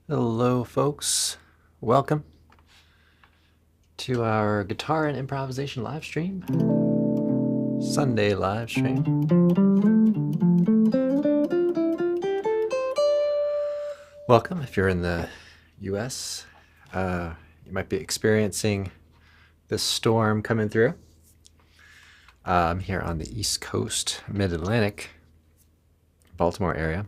Hello, folks. Welcome to our guitar and improvisation live stream, Sunday live stream. Welcome if you're in the US. You might be experiencing this storm coming through. I'm here on the East Coast, Mid-Atlantic, Baltimore area.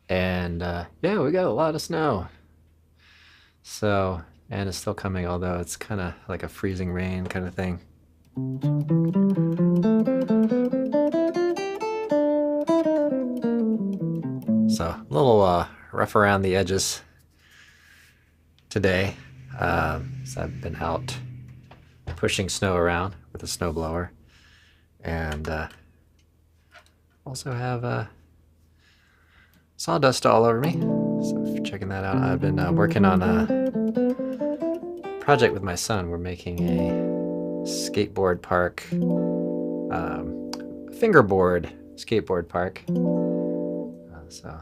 And yeah, we got a lot of snow. So, and it's still coming, although it's kind of like a freezing rain kind of thing. So, a little rough around the edges today. So I've been out pushing snow around with a snowblower. And also have sawdust all over me. So if you're checking that out, I've been working on a project with my son. We're making a skateboard park, fingerboard skateboard park. So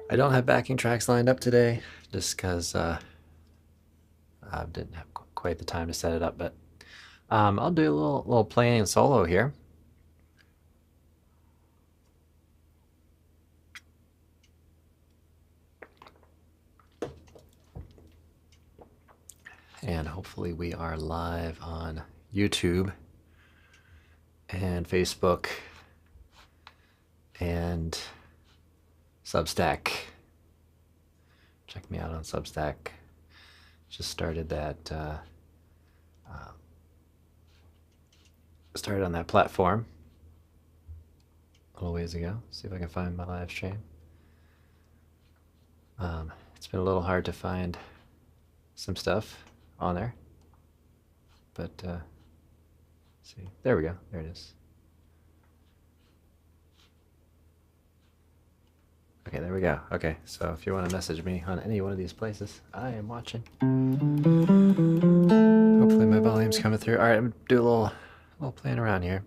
I don't have backing tracks lined up today, just because I didn't have quite the time to set it up. But I'll do a little playing solo here. And hopefully we are live on YouTube and Facebook and Substack. Check me out on Substack. Just started that. Started on that platform a little ways ago. See if I can find my live stream. It's been a little hard to find some stuff on there, but see, there we go. There it is. Okay, there we go. Okay, so if you want to message me on any one of these places, I am watching. Hopefully my volume's coming through. All right, I'm gonna do a little playing around here.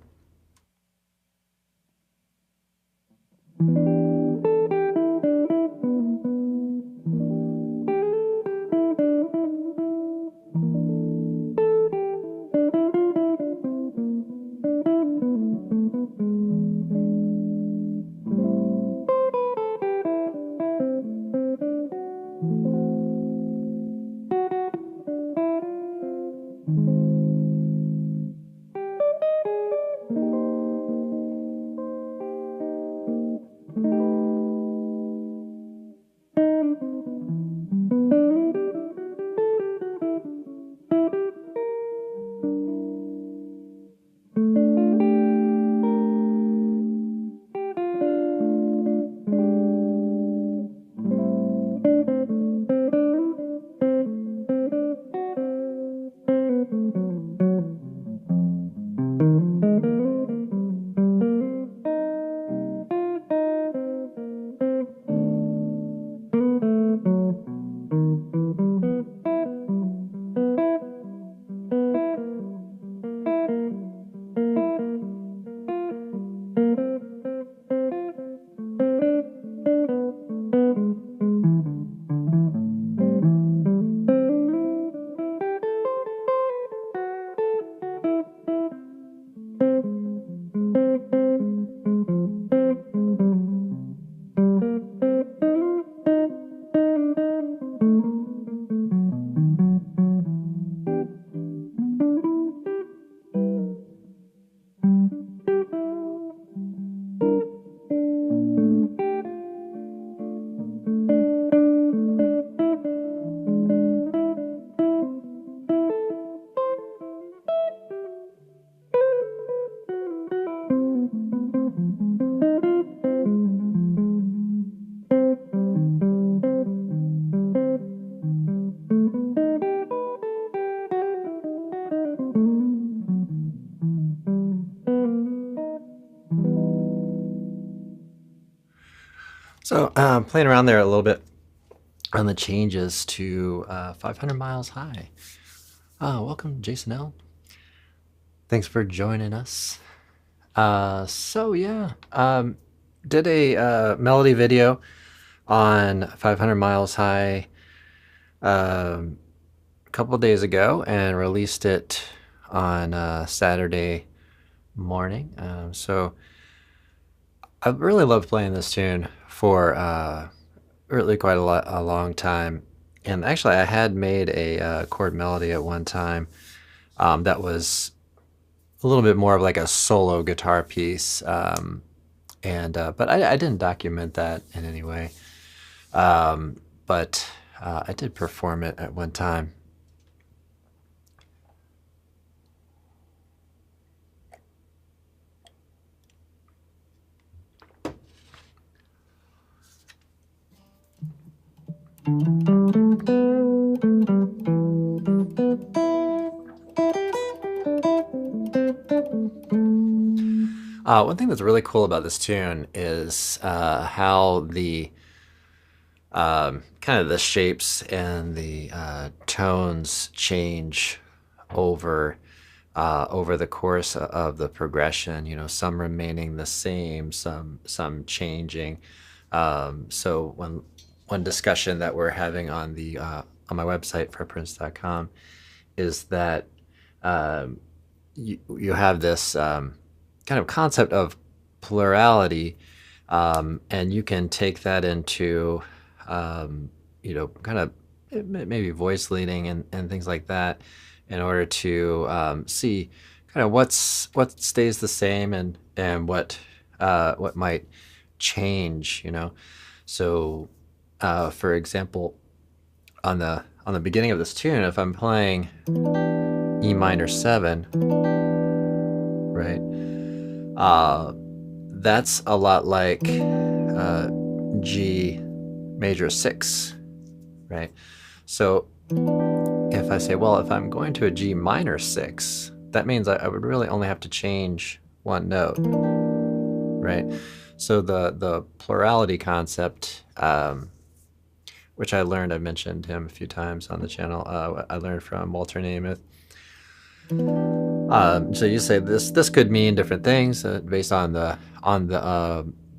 So playing around there a little bit on the changes to 500 miles high. Welcome, Jason L. Thanks for joining us. So yeah, did a melody video on 500 Miles High a couple days ago and released it on Saturday morning. So I really loved playing this tune for really quite a long time. And actually, I had made a chord melody at one time that was a little bit more of like a solo guitar piece. But I didn't document that in any way. But I did perform it at one time. One thing that's really cool about this tune is how the kind of the shapes and the tones change over over the course of the progression. You know, some remaining the same, some changing. So one discussion that we're having on the on my website preprince.com is that you have this kind of concept of plurality, and you can take that into you know, kind of maybe voice leading and things like that in order to see kind of what stays the same and what might change, you know. So for example, on the beginning of this tune, if I'm playing E minor 7, right, that's a lot like G major 6, right? So if I say, well, if I'm going to a G minor 6, that means I would really only have to change one note, right? So the plurality concept, which I mentioned him a few times on the channel, I learned from Walter Namath. So you say this could mean different things based on the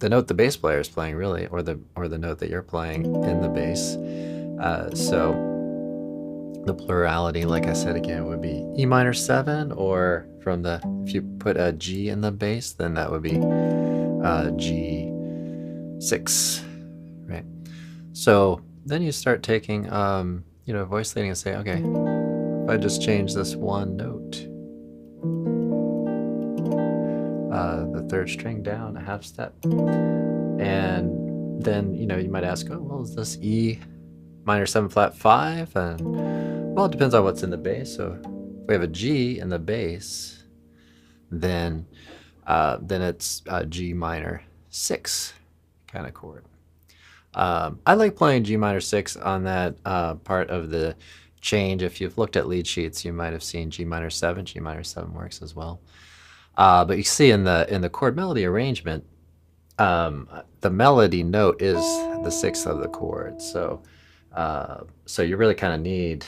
note the bass player is playing, really, or the note that you're playing in the bass. So the plurality, like I said again, would be E minor 7, or if you put a G in the bass, then that would be G 6, right? So then you start taking you know, voice leading and say, okay, if I just change this one note, the third string down a half step, and then, you know, you might ask, oh, well, is this E minor 7 flat 5? And well, it depends on what's in the bass. So if we have a G in the bass, then it's G minor 6 kind of chord. I like playing G minor 6 on that part of the change. If you've looked at lead sheets, you might have seen G minor 7. G minor 7 works as well. But you see in the chord melody arrangement, the melody note is the 6th of the chord. So so you really kind of need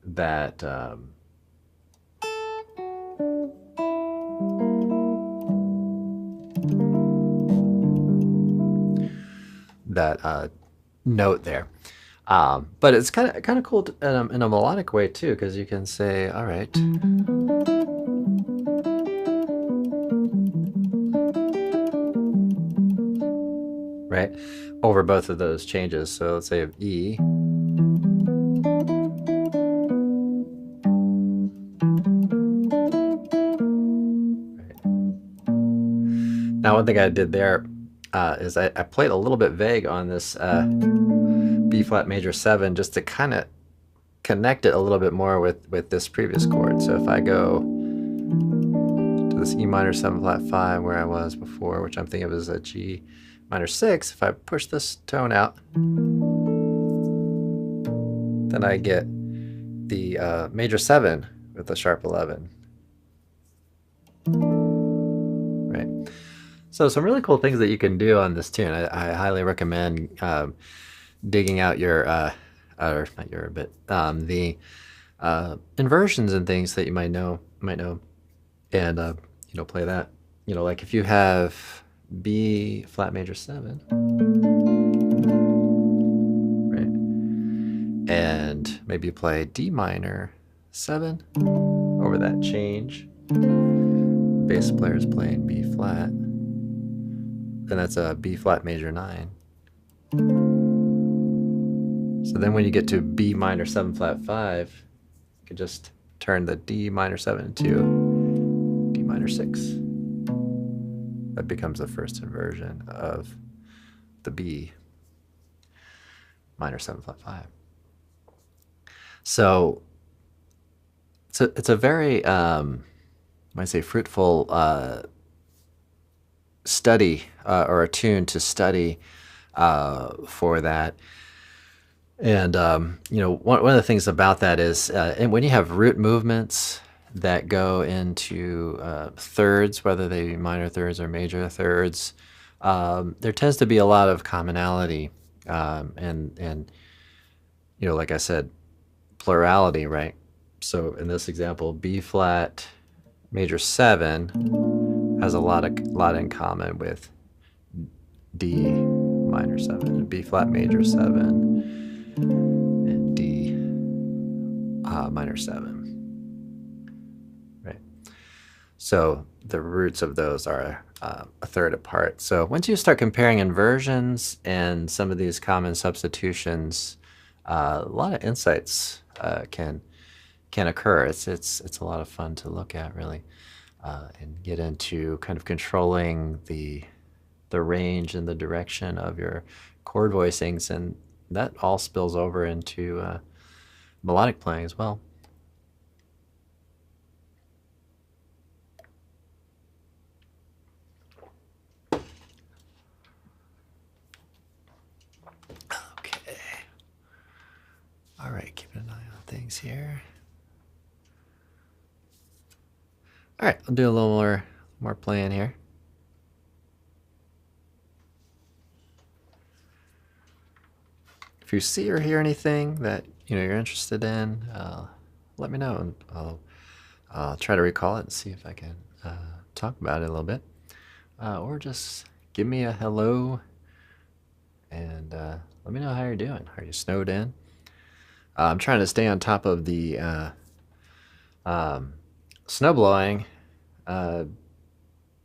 that note there. But it's kind of cool in a melodic way too, because you can say, all right, right, over both of those changes. So let's say of E, right. Now one thing I did there is I played a little bit vague on this B flat major 7, just to kind of connect it a little bit more with this previous chord. So if I go to this E minor 7 flat 5 where I was before, which I'm thinking of as a G minor 6, if I push this tone out, then I get the major 7 with the sharp 11. Right. So some really cool things that you can do on this tune. I highly recommend digging out your, or not your, but the inversions and things that you might know, and you know, play that. you know, like if you have B flat major 7, right? And maybe you play D minor 7 over that change. Bass player is playing B flat. Then that's a B flat major 9. So then when you get to B minor 7 flat 5, you can just turn the D minor 7 to D minor 6. That becomes the first inversion of the B minor 7 flat 5. So it's a very, I might say, fruitful study or a tune to study for that. And, you know, one of the things about that is and when you have root movements that go into thirds, whether they be minor thirds or major thirds, there tends to be a lot of commonality and, you know, like I said, plurality, right? So in this example, B flat major 7 has a lot in common with D minor 7, B flat major 7, and D minor 7, right? So the roots of those are a third apart. So once you start comparing inversions and some of these common substitutions, a lot of insights can occur. It's a lot of fun to look at, really, and get into kind of controlling the range and the direction of your chord voicings, and that all spills over into melodic playing as well. Okay. All right, keeping an eye on things here. All right, I'll do a little more playing here. If you see or hear anything that you're interested in, let me know, and I'll try to recall it and see if I can talk about it a little bit, or just give me a hello and let me know how you're doing. Are you snowed in? I'm trying to stay on top of the snow blowing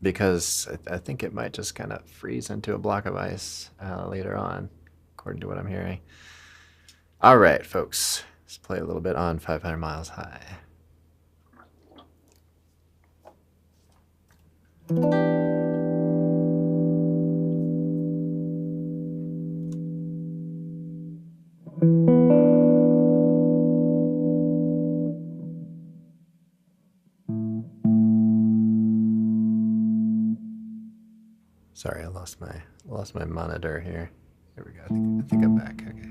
because I think it might just kind of freeze into a block of ice later on, according to what I'm hearing. All right, folks, let's play a little bit on 500 Miles High. Sorry, I lost my monitor here. Here we go. I think I'm back. Okay.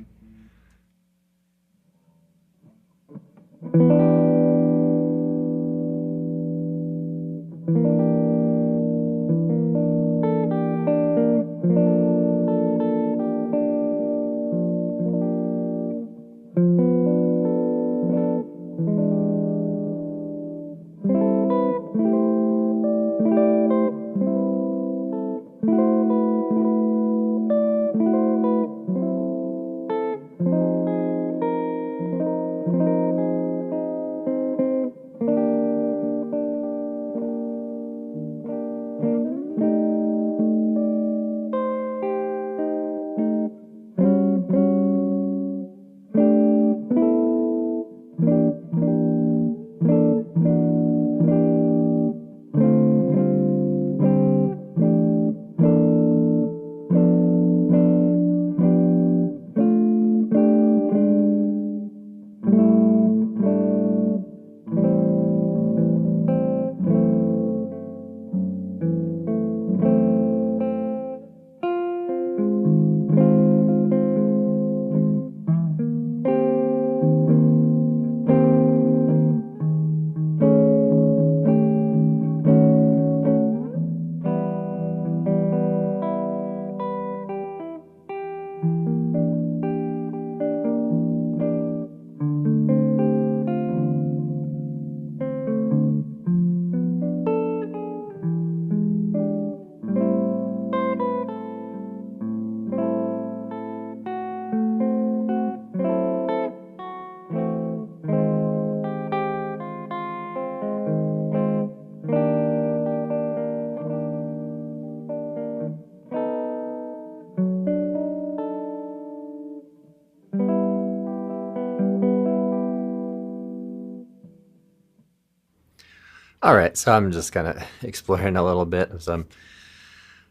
All right, so I'm just kind of exploring a little bit of some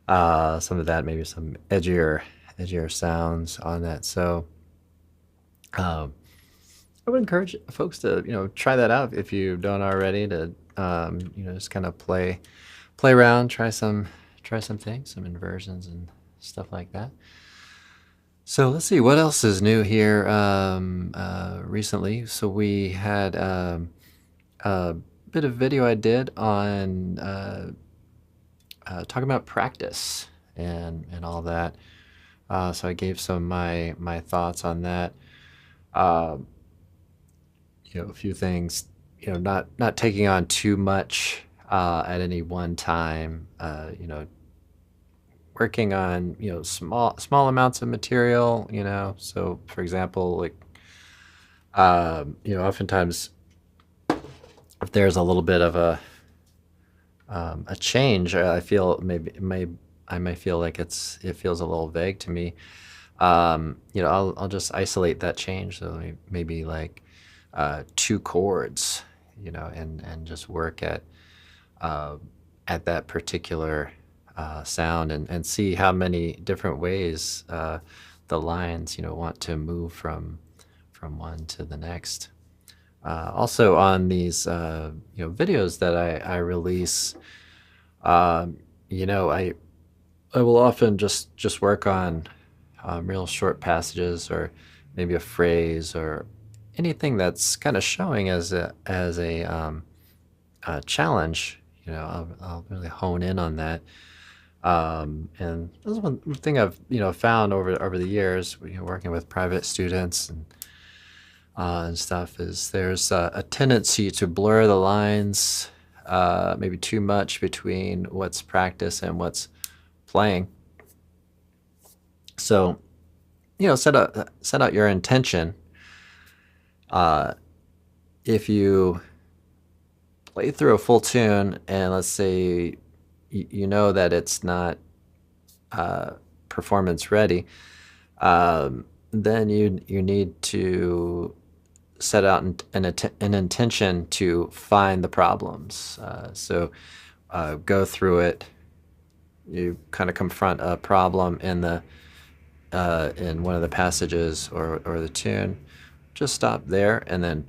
of that, maybe some edgier sounds on that. So um, I would encourage folks to try that out if you don't already. To just kind of play around, try some things, some inversions and stuff like that. So let's see what else is new here recently. So we had a bit of video I did on talking about practice and all that. So I gave some of my thoughts on that. Uh, a few things. Not taking on too much at any one time. Working on small amounts of material. So for example, like oftentimes if there's a little bit of a change, I feel I may feel like it feels a little vague to me. I'll just isolate that change. So maybe like two chords, and just work uh, at that particular sound and see how many different ways the lines, want to move from one to the next. Also on these videos that I release, um, I will often just work on real short passages or maybe a phrase or anything that's kind of showing as a challenge. I'll really hone in on that. And that's one thing I've found over the years, working with private students and stuff, is there's a tendency to blur the lines maybe too much between what's practice and what's playing. So set out your intention. If you play through a full tune and let's say you know that it's not performance ready, then you need to set out an intention to find the problems. So go through it. You kind of confront a problem in one of the passages or the tune. Just stop there and then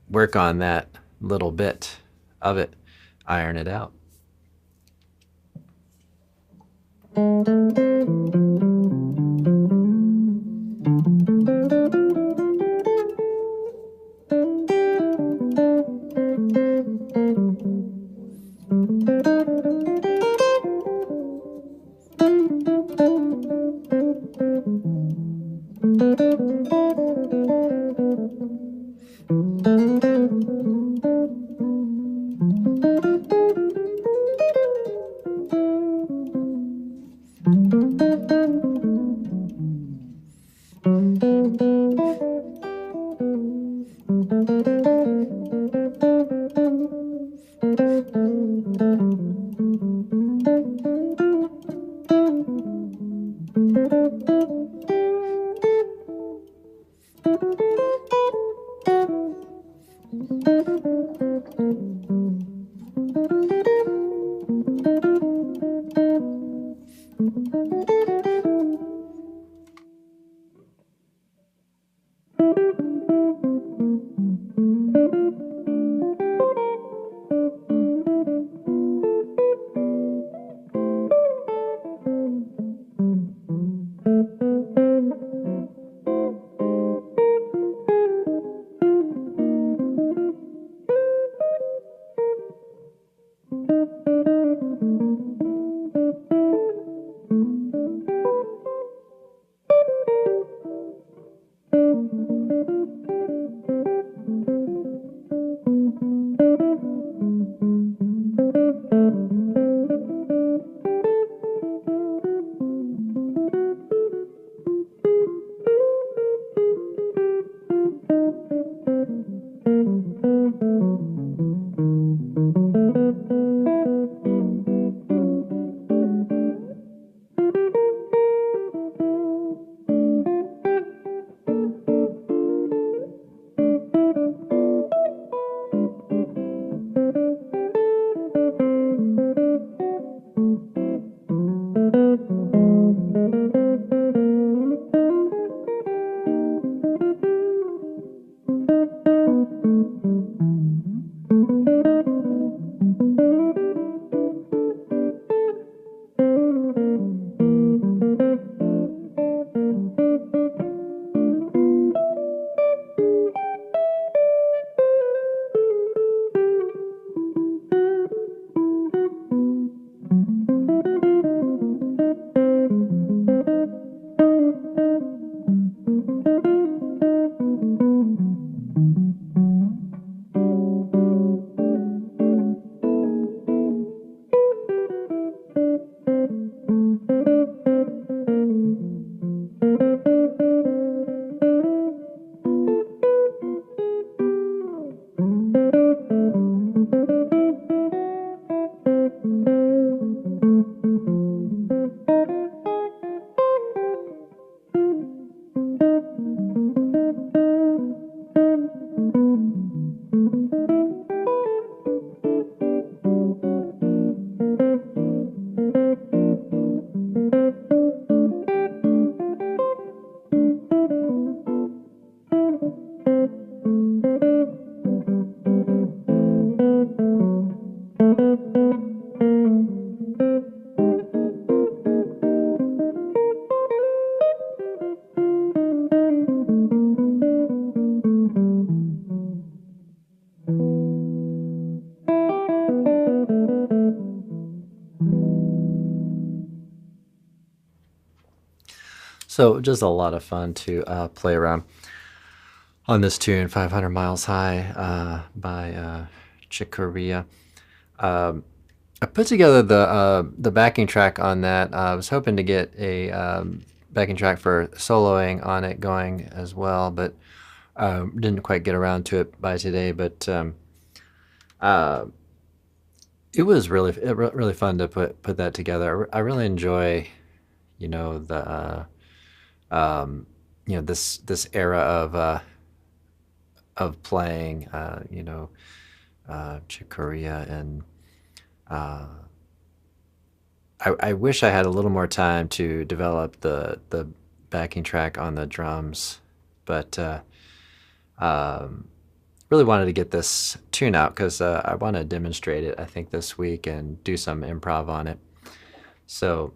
work on that little bit of it, iron it out. So just a lot of fun to play around on this tune, 500 Miles High by Chick Corea. I put together the backing track on that. I was hoping to get a backing track for soloing on it going as well, but didn't quite get around to it by today. But it was really fun to put that together. I really enjoy, the this era of playing, Chick Corea, and I wish I had a little more time to develop the backing track on the drums, but really wanted to get this tune out because I want to demonstrate it, I think, this week and do some improv on it. So,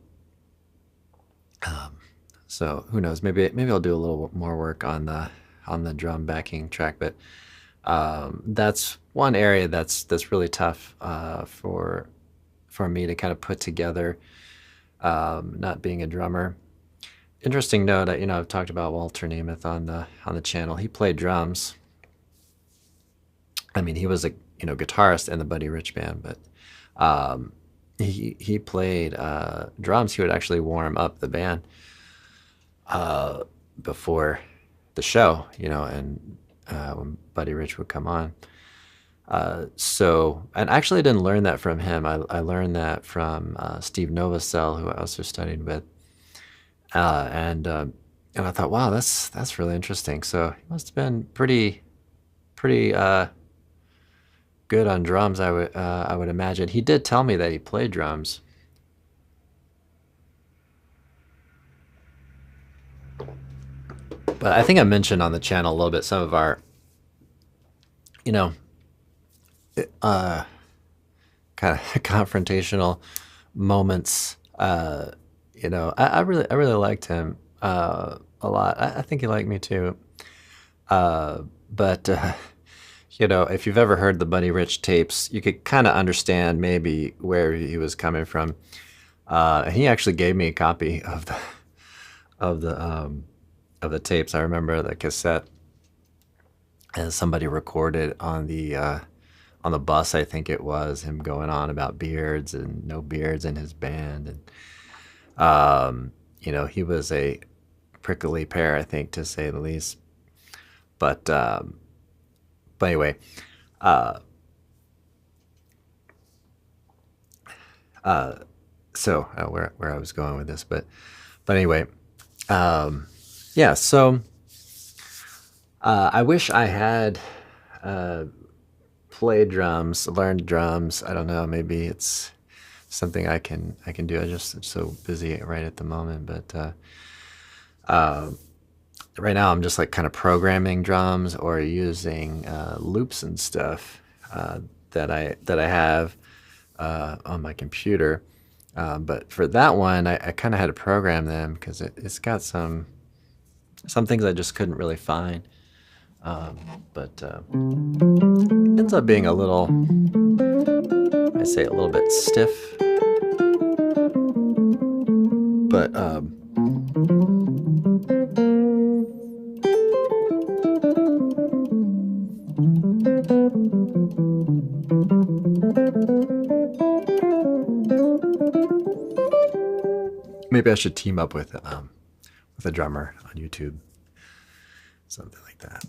so who knows? Maybe I'll do a little more work on the drum backing track, but that's one area that's really tough for me to kind of put together. Not being a drummer. Interesting note, I've talked about Walter Nemeth on the channel. He played drums. I mean, he was a guitarist in the Buddy Rich band, but he played drums. He would actually warm up the band before the show, and when Buddy Rich would come on. And actually I didn't learn that from him. I learned that from Steve Novosel, who I also studied with. And I thought, wow, that's really interesting. So he must have been pretty good on drums, I would imagine. He did tell me that he played drums. But I think I mentioned on the channel a little bit some of our, kind of confrontational moments. I really liked him a lot. I think he liked me too. But if you've ever heard the Buddy Rich tapes, you could kind of understand maybe where he was coming from. He actually gave me a copy of the tapes. I remember the cassette, and somebody recorded on the bus, I think it was, him going on about beards and no beards in his band. And, he was a prickly pear, I think, to say the least. But anyway, so where I was going with this, but anyway, yeah, so I wish I had played drums, learned drums. I don't know, maybe it's something I can do. I just am so busy right at the moment, but right now I'm just like kind of programming drums or using loops and stuff that I have on my computer. But for that one, I kind of had to program them because it's got some things I just couldn't really find. But ends up being a little bit stiff. But maybe I should team up with a drummer on YouTube, something like that.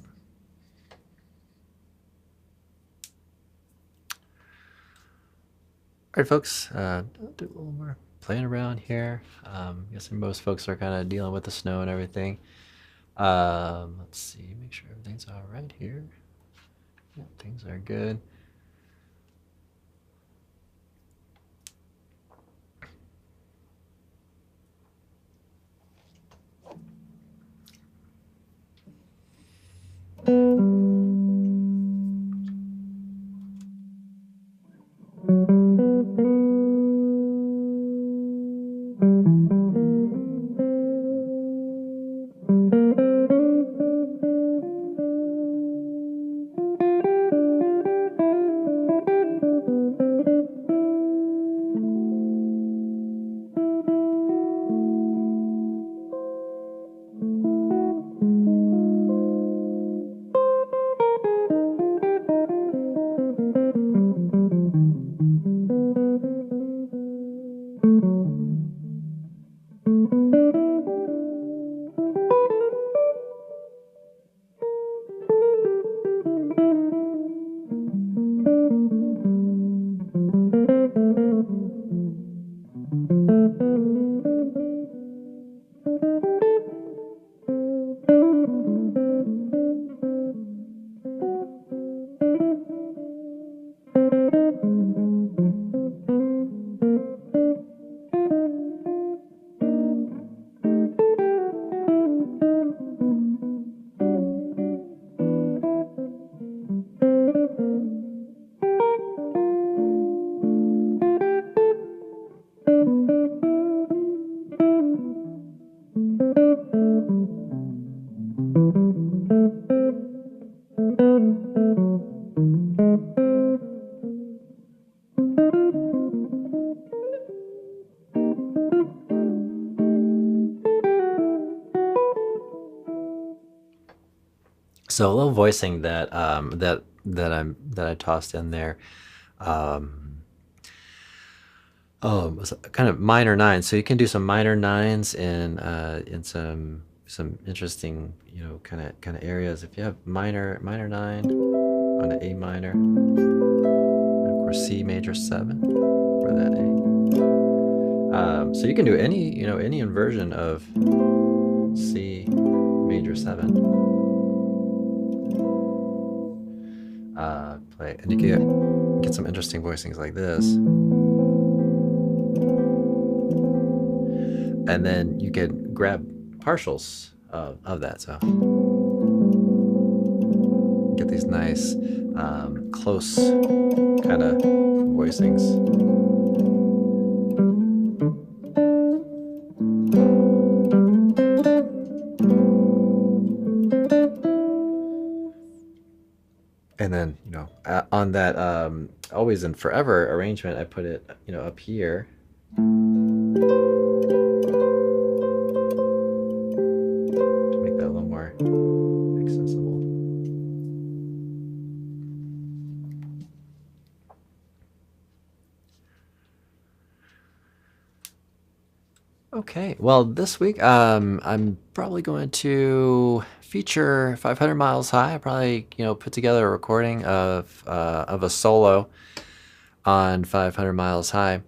All right, folks, I'll do a little more playing around here. Guessing most folks are kind of dealing with the snow and everything. Let's see, make sure everything's all right here. Yeah, things are good. So a little voicing that that I tossed in there. Oh, it was kind of minor nines. So you can do some minor nines in some interesting, you know, kind of areas. If you have minor nine on an A minor, and of course C major 7 for that A. So you can do any, you know, any inversion of C major 7. Play, and you can get some interesting voicings like this. And then you can grab partials of that. So get these nice close kind of voicings. And then, you know, on that always and forever arrangement, I put it, you know, up here. To make that a little more accessible. Okay, well, this week I'm probably going to feature 500 Miles High. I probably, you know, put together a recording of a solo on 500 Miles High,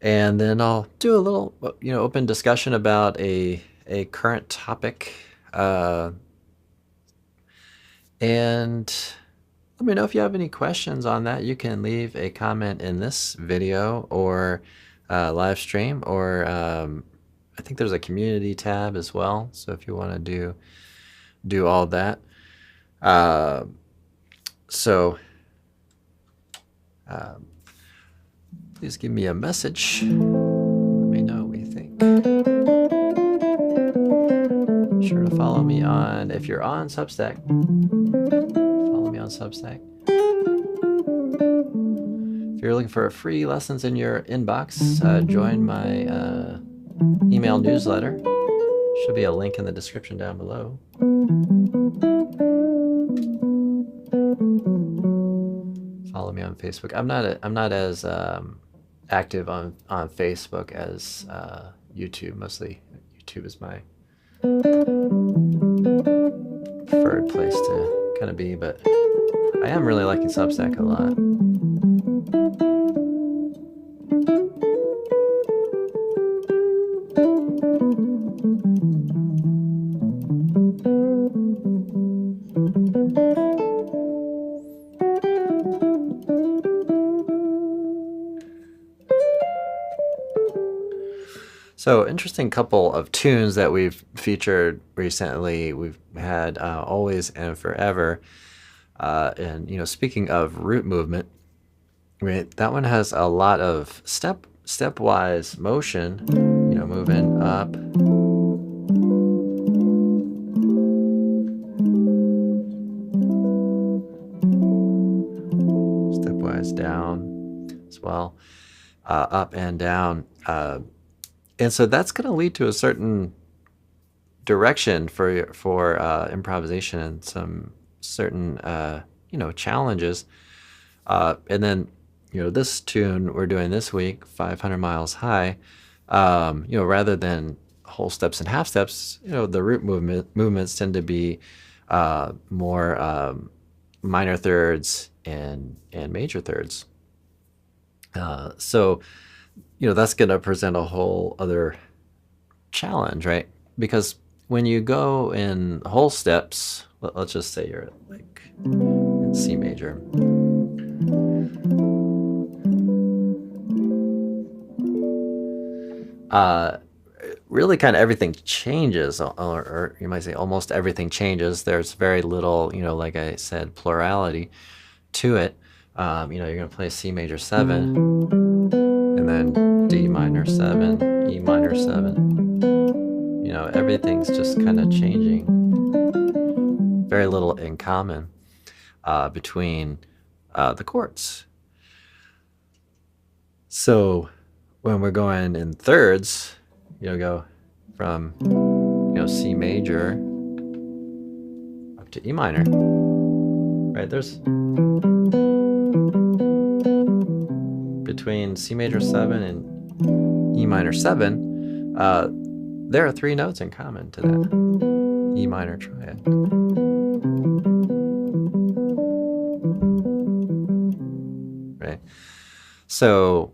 and then I'll do a little, you know, open discussion about a current topic, and let me know if you have any questions on that. You can leave a comment in this video or live stream, or I think there's a community tab as well. So if you want to do all that, please give me a message. Let me know what you think. Sure to follow me on, if you're on Substack, follow me on Substack. If you're looking for free lessons in your inbox, join my email newsletter. Should be a link in the description down below. Follow me on Facebook. I'm not as active on Facebook as YouTube. Mostly YouTube is my preferred place to kind of be, but I am really liking Substack a lot. So interesting couple of tunes that we've featured recently. We've had Always and Forever. And, you know, speaking of root movement, right, that one has a lot of stepwise motion, you know, moving up. Stepwise down as well, up and down. And so that's going to lead to a certain direction for improvisation and some certain you know, challenges. And then, you know, this tune we're doing this week, 500 Miles High, you know, rather than whole steps and half steps, you know, the root movements tend to be more minor thirds and major thirds. So, you know, that's going to present a whole other challenge, right? Because when you go in whole steps, let's just say you're like in C major. Really kind of everything changes, or you might say almost everything changes. There's very little, you know, like I said, plurality to it. You know, you're going to play C major 7, and then D minor 7, E minor 7. You know, everything's just kind of changing. Very little in common between the chords. So when we're going in thirds, you know, go from, you know, C major up to E minor, right? There's between C major 7 and E minor 7, there are 3 notes in common to that E minor triad. Right? So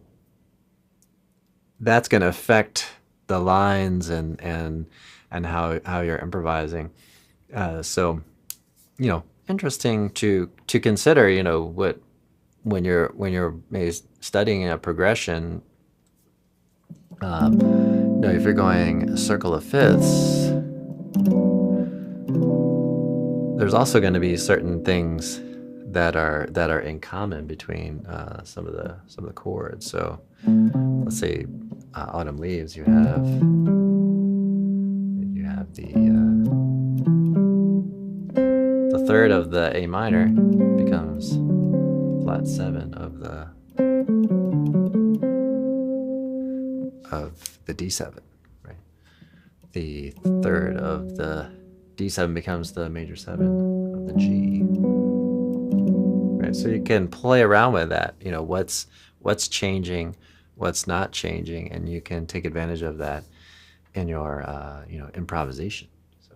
that's going to affect the lines and how you're improvising. So, interesting to consider, what when you're maybe studying a progression, if you're going a circle of fifths, there's also going to be certain things that are in common between some of the chords. So let's say Autumn Leaves, you have the third of the A minor becomes flat 7 of the D7, right? The third of the D7 becomes the major 7 of the G. Right? So you can play around with that, what's changing, what's not changing, and you can take advantage of that in your improvisation. So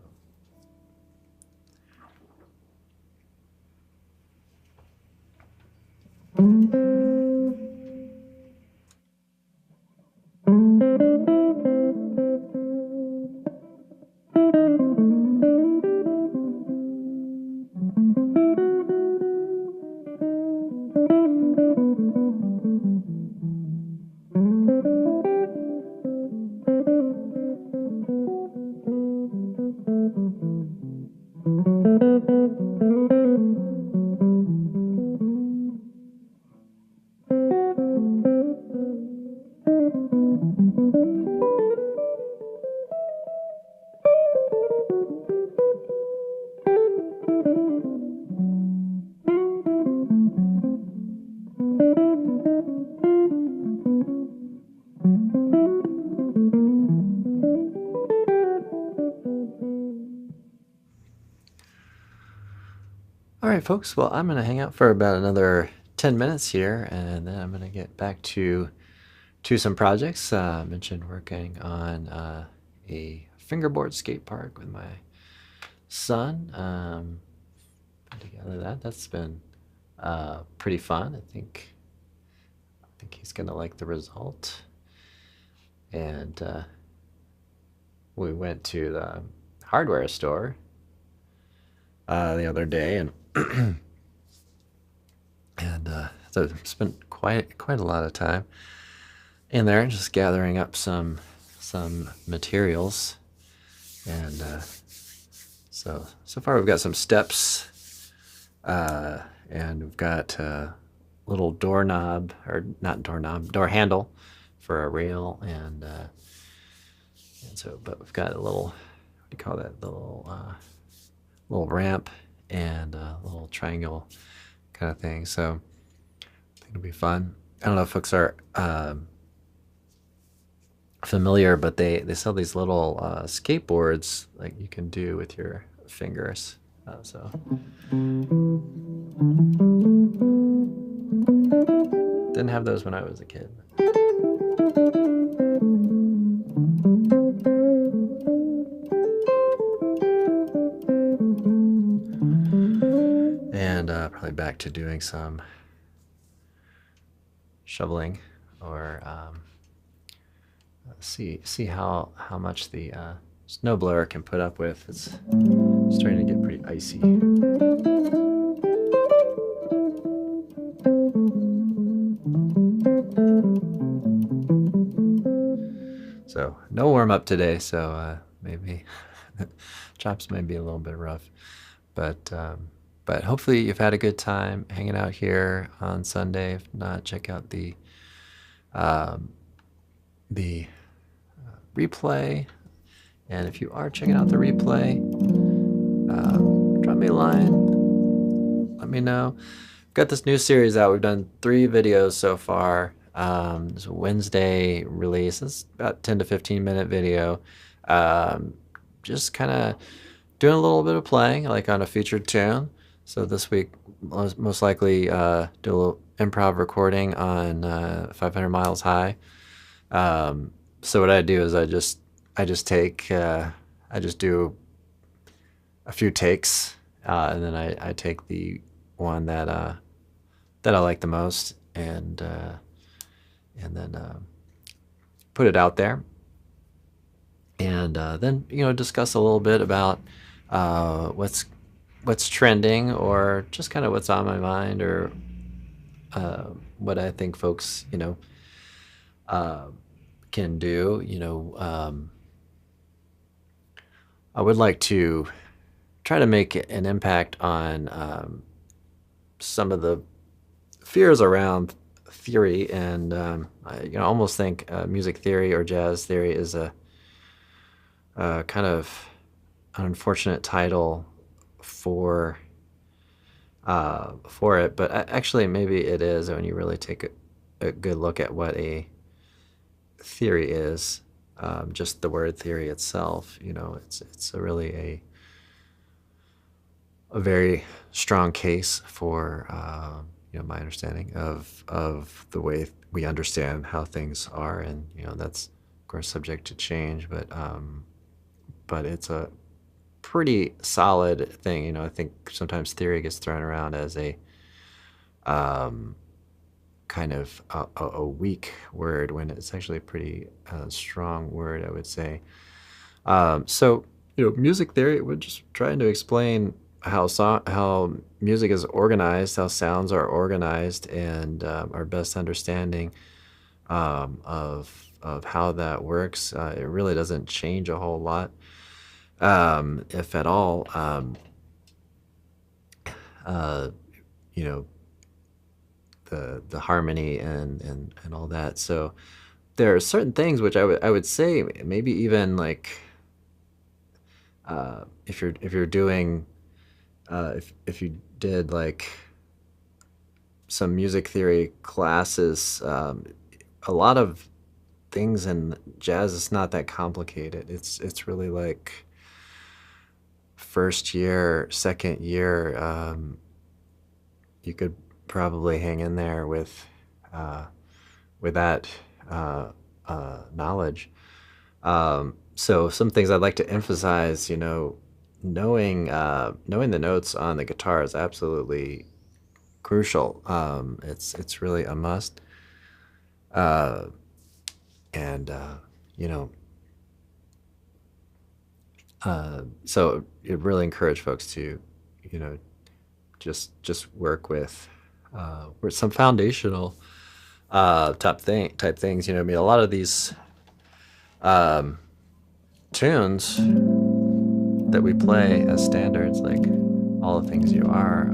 all right, folks. Well, I'm going to hang out for about another 10 minutes here, and then I'm going to get back to some projects. I mentioned working on a fingerboard skate park with my son. Put together that's been pretty fun. I think he's going to like the result. And we went to the hardware store the other day, and so spent quite a lot of time in there just gathering up some materials. And so far we've got some steps, and we've got a little door handle for a rail, and so, but we've got a little, what do you call that, the little ramp and a little triangle kind of thing. So I think it'll be fun. I don't know if folks are familiar, but they sell these little skateboards like you can do with your fingers. So didn't have those when I was a kid. And probably back to doing some shoveling, or see how much the snowblower can put up with. It's starting to get pretty icy. So no warm up today, so maybe chops may be a little bit rough, but hopefully you've had a good time hanging out here on Sunday. If not, check out the replay. And if you are checking out the replay, drop me a line. Let me know. We've got this new series out. We've done 3 videos so far. It's a Wednesday release. It's about 10 to 15 minute video. Just kind of doing a little bit of playing, like on a featured tune. So this week, most likely, do a little improv recording on 500 Miles High. So what I do is I just do a few takes, and then I take the one that I like the most, and then put it out there, and then discuss a little bit about what's trending, or just kind of what's on my mind, or what I think folks can do. I would like to try to make an impact on some of the fears around theory, and I almost think music theory or jazz theory is a kind of an unfortunate title for it, but actually maybe it is when you really take a good look at what a theory is. Just the word theory itself, it's really a very strong case for my understanding of the way we understand how things are, and that's of course subject to change, but it's a pretty solid thing. I think sometimes theory gets thrown around as a kind of a weak word, when it's actually a pretty strong word, I would say. So music theory, we're just trying to explain how music is organized, how sounds are organized, and our best understanding of how that works. It really doesn't change a whole lot, if at all. The harmony and all that. So there are certain things which I would say, maybe even like if you're doing if you did like some music theory classes, a lot of things in jazz is not that complicated. It's really like first year, second year. You could probably hang in there with that knowledge. So some things I'd like to emphasize, knowing the notes on the guitar is absolutely crucial. It's really a must. So it really encourage folks to, just work with some foundational type things. I mean, a lot of these tunes that we play as standards, like All the Things You Are,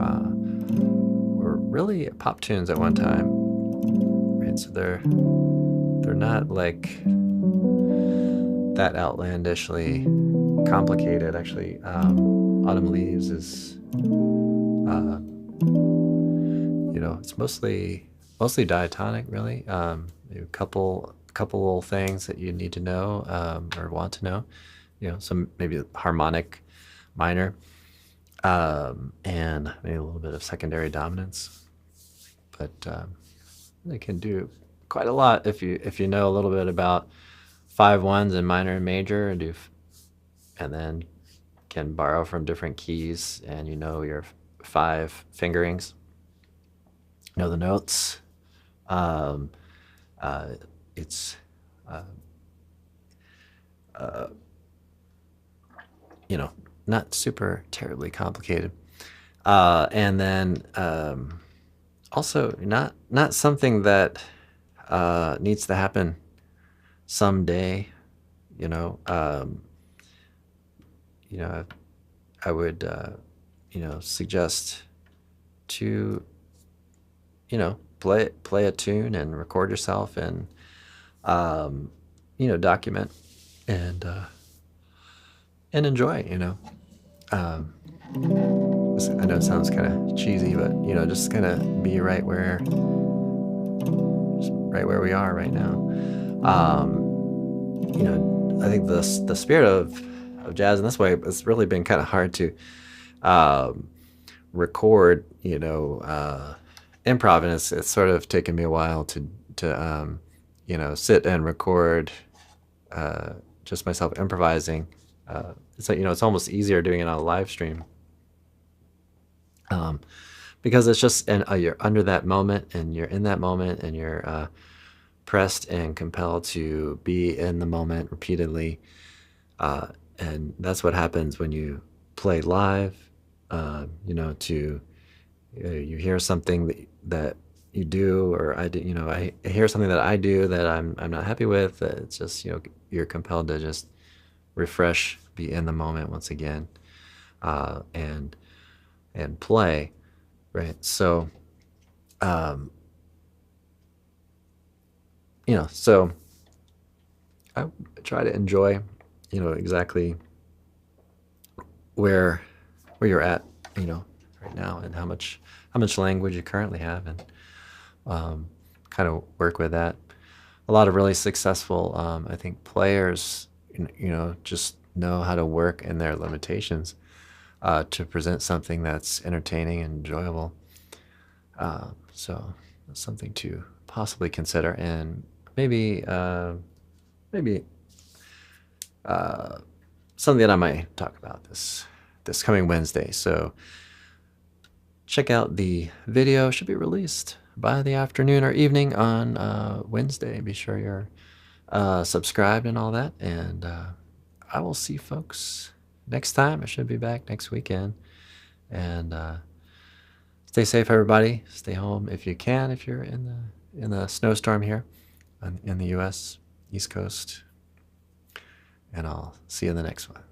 were really pop tunes at one time, right? So they're not like that outlandishly complicated. Actually, Autumn Leaves is it's mostly diatonic, really. A couple little things that you need to know, or want to know. Some maybe harmonic minor, and maybe a little bit of secondary dominance. But they can do quite a lot if you know a little bit about 5/1s in minor and major, and then can borrow from different keys, and your 5 fingerings. Know the notes. It's not super terribly complicated, and then also not something that needs to happen someday. I would suggest to play a tune and record yourself, and document and enjoy. I know it sounds kind of cheesy, but just kind of be right where we are right now. I think the spirit of of jazz, and that's why it's really been kind of hard to record, improv, and it's sort of taken me a while to sit and record just myself improvising. It's like, it's almost easier doing it on a live stream, because it's just, and you're under that moment, and you're in that moment, and you're pressed and compelled to be in the moment repeatedly, and that's what happens when you play live. You hear something that you do, or I do, I hear something that I do that I'm not happy with. It's just, you're compelled to just refresh, be in the moment once again, and play, right? So, so I try to enjoy, exactly where you're at, right now, and how much language you currently have, and kind of work with that. A lot of really successful, I think, players, just know how to work in their limitations to present something that's entertaining and enjoyable. So that's something to possibly consider, and maybe something that I might talk about this coming Wednesday. So check out the video. Should be released by the afternoon or evening on Wednesday. Be sure you're subscribed and all that, and I will see folks next time. I should be back next weekend, and stay safe, everybody. Stay home if you can, if you're in the snowstorm here in the U.S. East Coast, and I'll see you in the next one.